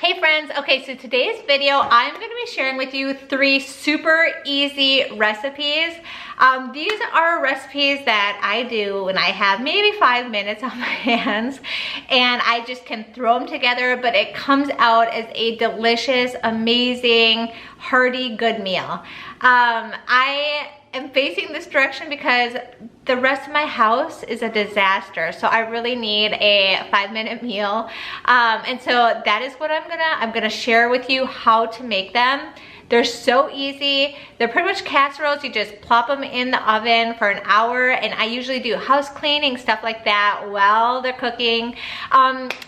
Hey friends, okay, so today's video, I'm gonna be sharing with you 3 super easy recipes. These are recipes that I do when I have maybe 5 minutes on my hands, and I just can throw them together, but it comes out as a delicious, amazing, hearty, good meal. I am facing this direction because the rest of my house is a disaster, so I really need a 5-minute meal, and so that is what I'm gonna share with you how to make them. They're so easy. They're pretty much casseroles. You just plop them in the oven for an hour, and I usually do house cleaning, stuff like that while they're cooking.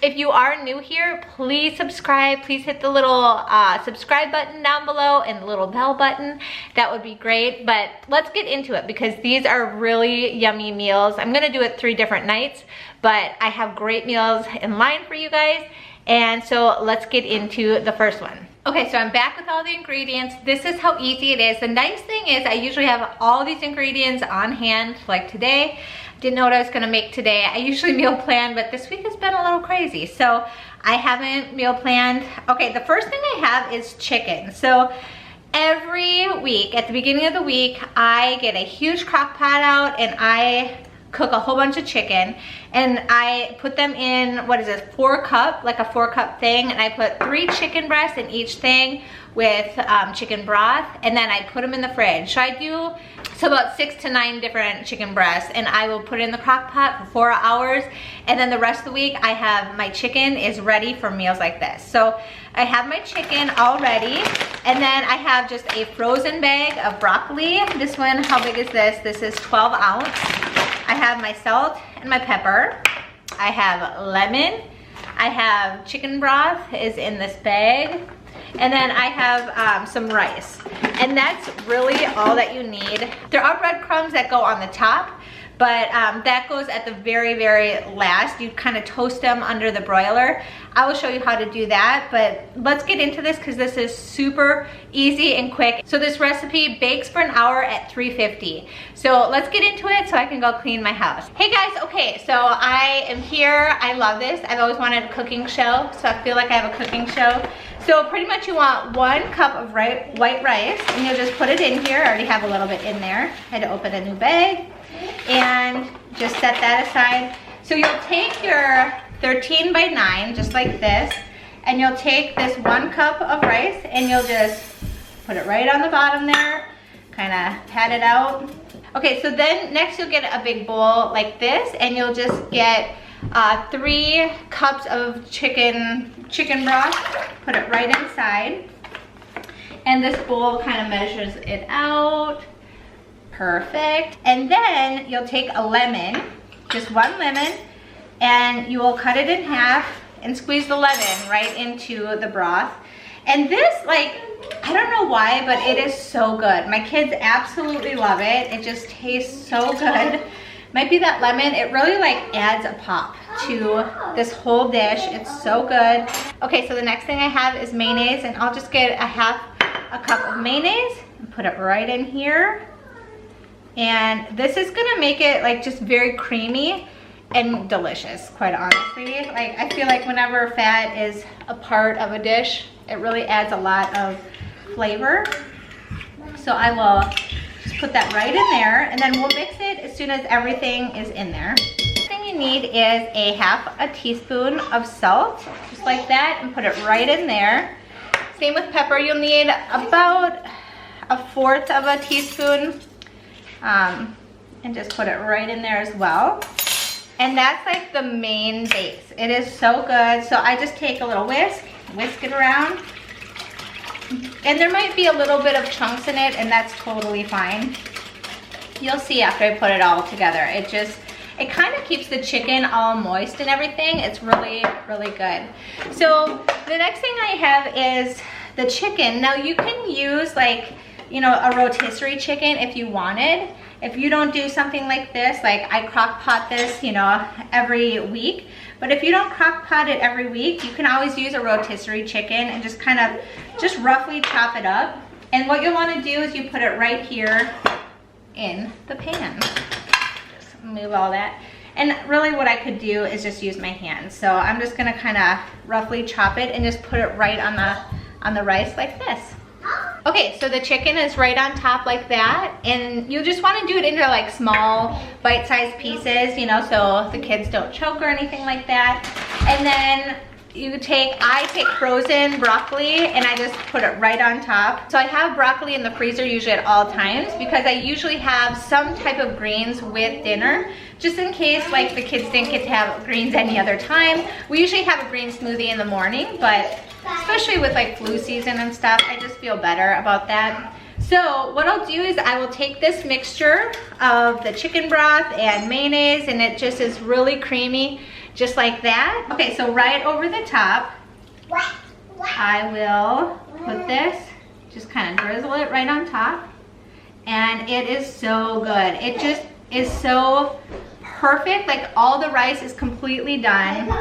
If you are new here, please subscribe. Please hit the little subscribe button down below and the little bell button. That would be great, but let's get into it because these are really yummy meals. I'm gonna do it 3 different nights, but I have great meals in line for you guys, and so let's get into the first one. Okay, so I'm back with all the ingredients. This is how easy it is. The nice thing is I usually have all these ingredients on hand, like today. Didn't know what I was gonna make today. I usually meal plan, but this week has been a little crazy, so I haven't meal planned. Okay, the first thing I have is chicken. So every week, at the beginning of the week, I get a huge crock pot out and I cook a whole bunch of chicken, and I put them in, what is this, 4 cup, like a 4-cup thing, and I put 3 chicken breasts in each thing with chicken broth, and then I put them in the fridge. So I do about 6 to 9 different chicken breasts, and I will put it in the crock pot for 4 hours, and then the rest of the week I have my chicken is ready for meals like this. So I have my chicken all ready, and then I have just a frozen bag of broccoli. This one, how big is this? This is 12 ounce. I have my salt and my pepper. I have lemon. I have chicken broth is in this bag. And then I have some rice. And that's really all that you need. There are breadcrumbs that go on the top, but that goes at the very, very last. You kind of toast them under the broiler. I will show you how to do that, but let's get into this because this is super easy and quick. So this recipe bakes for an hour at 350. So let's get into it so I can go clean my house. Hey guys, okay, so I am here. I love this. I've always wanted a cooking show, so I feel like I have a cooking show. So pretty much you want 1 cup of white rice, and you'll just put it in here. I already have a little bit in there. I had to open a new bag and just set that aside. So you'll take your 13 by 9, just like this, and you'll take this 1 cup of rice and you'll just put it right on the bottom there, kind of pat it out. Okay, so then next you'll get a big bowl like this, and you'll just get 3 cups of chicken broth, put it right inside, and this bowl kind of measures it out. Perfect. And then you'll take a lemon, just 1 lemon, and you will cut it in half and squeeze the lemon right into the broth. And this, like, I don't know why, but it is so good. My kids absolutely love it. It just tastes so good. Might be that lemon, it really like adds a pop to this whole dish. It's so good. Okay, so the next thing I have is mayonnaise, and I'll just get a cup of mayonnaise and put it right in here. And this is gonna make it like just very creamy and delicious, quite honestly. Like, I feel like whenever fat is a part of a dish, it really adds a lot of flavor. So I will just put that right in there, and then we'll mix it as soon as everything is in there. The thing you need is a ½ teaspoon of salt, just like that, and put it right in there. Same with pepper. You'll need about 1/4 teaspoon, and just put it right in there as well. And that's like the main base. It is so good. So I just take a little whisk it around. And there might be a little bit of chunks in it, and that's totally fine. You'll see after I put it all together. It kind of keeps the chicken all moist and everything. It's really, really good. So the next thing I have is the chicken. Now you can use, like, you know, a rotisserie chicken if you wanted. If you don't do something like this, like I crock pot this, you know, every week. But if you don't crock pot it every week, you can always use a rotisserie chicken and just kind of, just roughly chop it up. And what you'll want to do is you put it right here in the pan. Just move all that. And really what I could do is just use my hands. So I'm just gonna kind of roughly chop it and just put it right on the rice like this. Okay, so the chicken is right on top like that, and you just want to do it into like small bite-sized pieces, you know, so the kids don't choke or anything like that. And then I take frozen broccoli and I just put it right on top. So I have broccoli in the freezer usually at all times because I usually have some type of greens with dinner, just in case like the kids didn't get to have greens any other time. We usually have a green smoothie in the morning, but especially with like flu season and stuff, I just feel better about that. So what I'll do is I will take this mixture of the chicken broth and mayonnaise, and it just is really creamy, just like that. Okay, so right over the top, I will put this, just kind of drizzle it right on top. And it is so good. It just is so perfect. Like all the rice is completely done.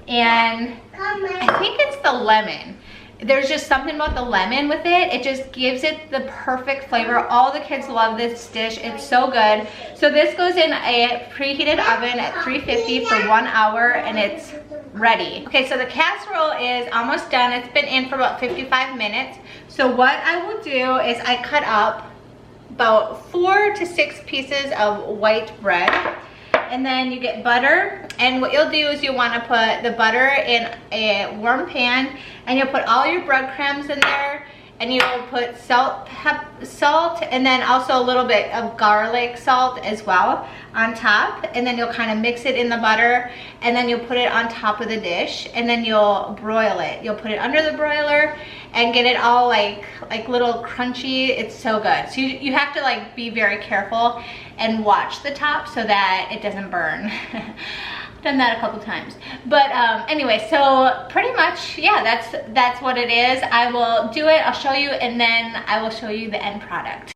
And I think it's the lemon. There's just something about the lemon with it. It just gives it the perfect flavor. All the kids love this dish. It's so good. So this goes in a preheated oven at 350 for 1 hour and it's ready. Okay, so the casserole is almost done. It's been in for about 55 minutes. So what I will do is I cut up about 4 to 6 pieces of white bread. And then you get butter, and what you'll do is you want to put the butter in a warm pan, and you'll put all your breadcrumbs in there, and you'll put salt, and then also a little bit of garlic salt as well on top, and then you'll kind of mix it in the butter, and then you'll put it on top of the dish, and then you'll broil it. You'll put it under the broiler and get it all like little crunchy. It's so good. So you have to like be very careful and watch the top so that it doesn't burn. Done that a couple times, but anyway, so pretty much, yeah, that's what it is. I will do it, I'll show you, and then I will show you the end product.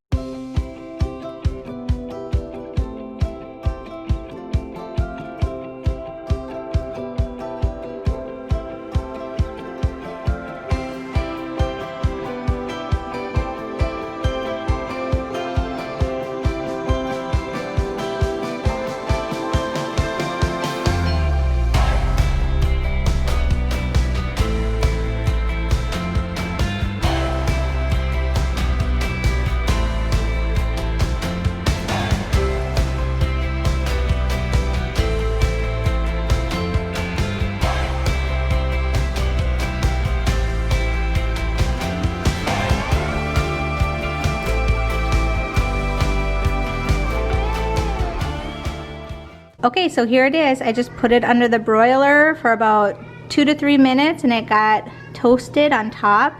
Okay, so here it is. I just put it under the broiler for about 2 to 3 minutes and it got toasted on top,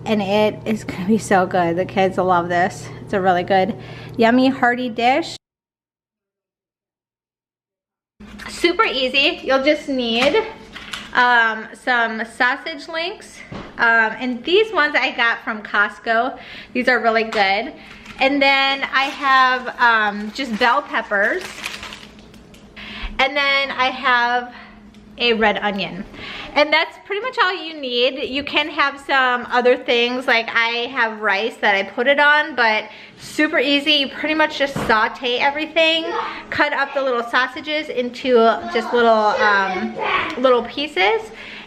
and it is gonna be so good. The kids will love this. It's a really good, yummy, hearty dish. Super easy. You'll just need some sausage links, and these ones I got from Costco. These are really good. And then I have just bell peppers. And then I have a red onion. And that's pretty much all you need. You can have some other things, like I have rice that I put it on, but super easy. You pretty much just saute everything, cut up the little sausages into just little pieces.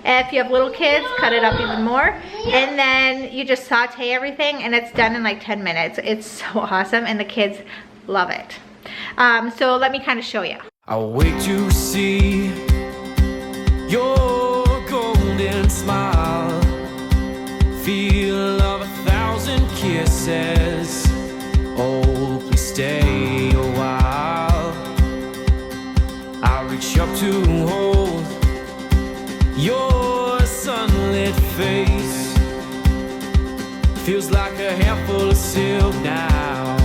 If you have little kids, cut it up even more. And then you just saute everything and it's done in like 10 minutes. It's so awesome and the kids love it. So let me kind of show you. I'll wait to see your golden smile, feel of 1,000 kisses. Oh, please stay a while. I'll reach up to hold your sunlit face. Feels like a handful of silk now.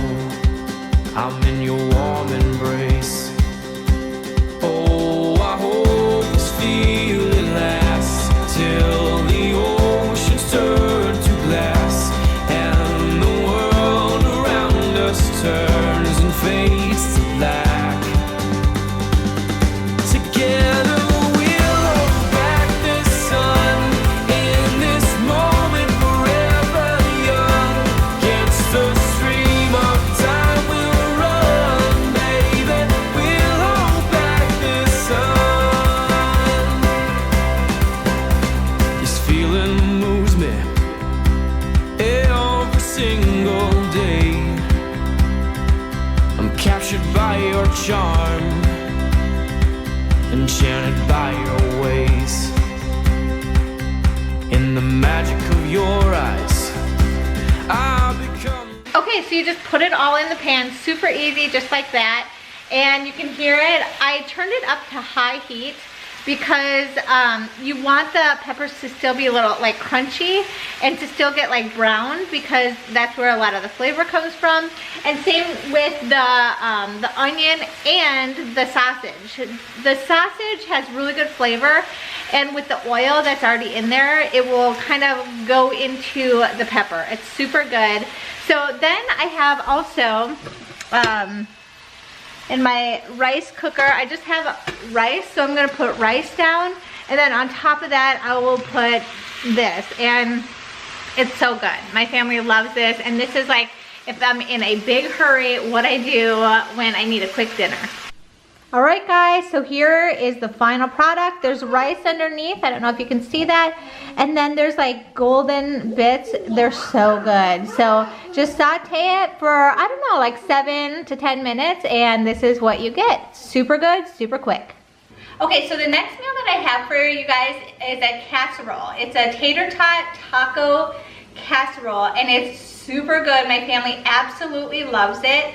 I'm in your warm embrace. Oh, I hope this feeling lasts till the oceans turn to glass and the world around us turns and fades to black. Together we'll hold back the sun in this moment, forever young. Against the stream of time we'll run. moves me every single day. I'm captured by your charm, enchanted by your ways. In the magic of your eyes, I'll become. Okay, so you just put it all in the pan, super easy, just like that. And you can hear it. I turned it up to high heat because you want the peppers to still be a little like crunchy and to still get like brown, because that's where a lot of the flavor comes from. And same with the onion and the sausage. The sausage has really good flavor, and with the oil that's already in there, it will kind of go into the pepper. It's super good. So then I have also in my rice cooker, I just have rice, so I'm gonna put rice down, and then on top of that, I will put this, and it's so good. My family loves this, and this is like, if I'm in a big hurry, what I do when I need a quick dinner. All right, guys, so here is the final product. There's rice underneath. I don't know if you can see that. And then there's like golden bits. They're so good. So just saute it for, I don't know, like 7 to 10 minutes. And this is what you get. Super good, super quick. Okay, so the next meal that I have for you guys is a casserole. It's a tater tot taco casserole, and it's super good. My family absolutely loves it.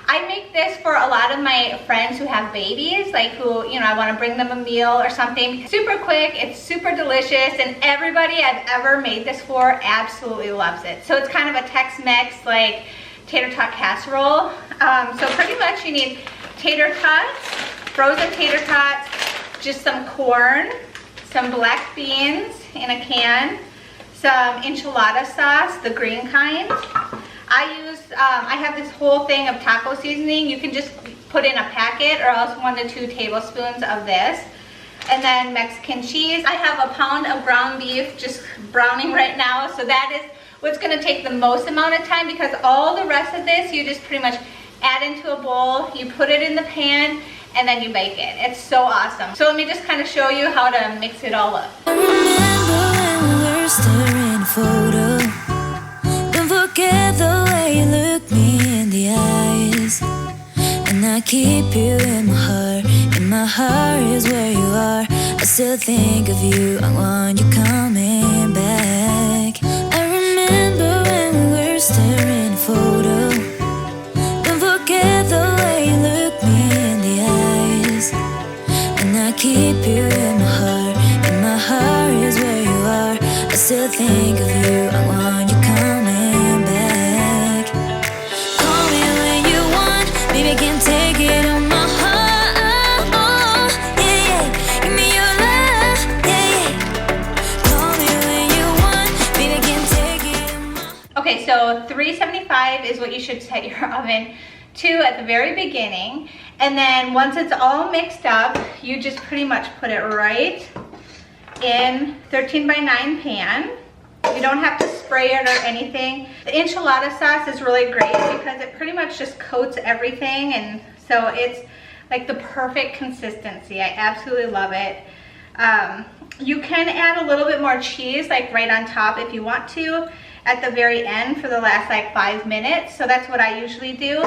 I make this for a lot of my friends who have babies, like who, you know, I want to bring them a meal or something. Super quick, it's super delicious, and everybody I've ever made this for absolutely loves it. So it's kind of a Tex-Mex, like, tater tot casserole. So pretty much you need tater tots, frozen tater tots, just some corn, some black beans in a can, some enchilada sauce, the green kind. I have this whole thing of taco seasoning. You can just put in a packet, or else 1 to 2 tablespoons of this. And then Mexican cheese. I have a pound of ground beef just browning right now. So that is what's gonna take the most amount of time, because all the rest of this, you just pretty much add into a bowl, you put it in the pan, and then you bake it. It's so awesome. So let me just kind of show you how to mix it all up. I remember when we were staring a photo. Don't forget the way you look me in the eyes. And I keep you in my heart. And my heart is where you are. I still think of you. I want you coming back. I remember when we were staring a photo. Don't forget the way you look me in the eyes. And I keep you in my heart. And my heart is where you are. I still think of you. I want you coming back. Call me when you want. Baby, I can't take it on my heart. Oh, yeah, yeah. Give me your love. Yeah, yeah. Call me when you want. Baby, I can't take it on my heart. Okay, so 375 is what you should set your oven to at the very beginning. And then once it's all mixed up, you just pretty much put it right in 13 by 9 pan. You don't have to spray it or anything. The enchilada sauce is really great because it pretty much just coats everything, and so it's like the perfect consistency. I absolutely love it. You can add a little bit more cheese, like right on top if you want to, at the very end for the last like 5 minutes. So that's what I usually do.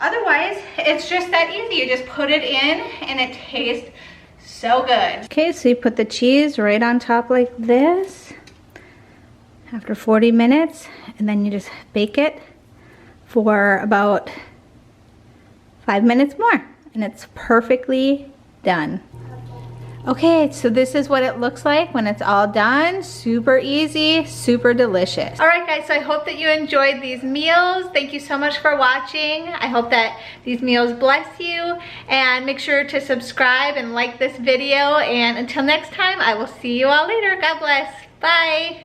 Otherwise, it's just that easy. You just put it in and it tastes so good. Okay, so you put the cheese right on top like this after 40 minutes, and then you just bake it for about 5 minutes more, and it's perfectly done. Okay, so this is what it looks like when it's all done. Super easy, super delicious. All right, guys, so I hope that you enjoyed these meals. Thank you so much for watching. I hope that these meals bless you, and make sure to subscribe and like this video. And until next time, I will see you all later. God bless. Bye.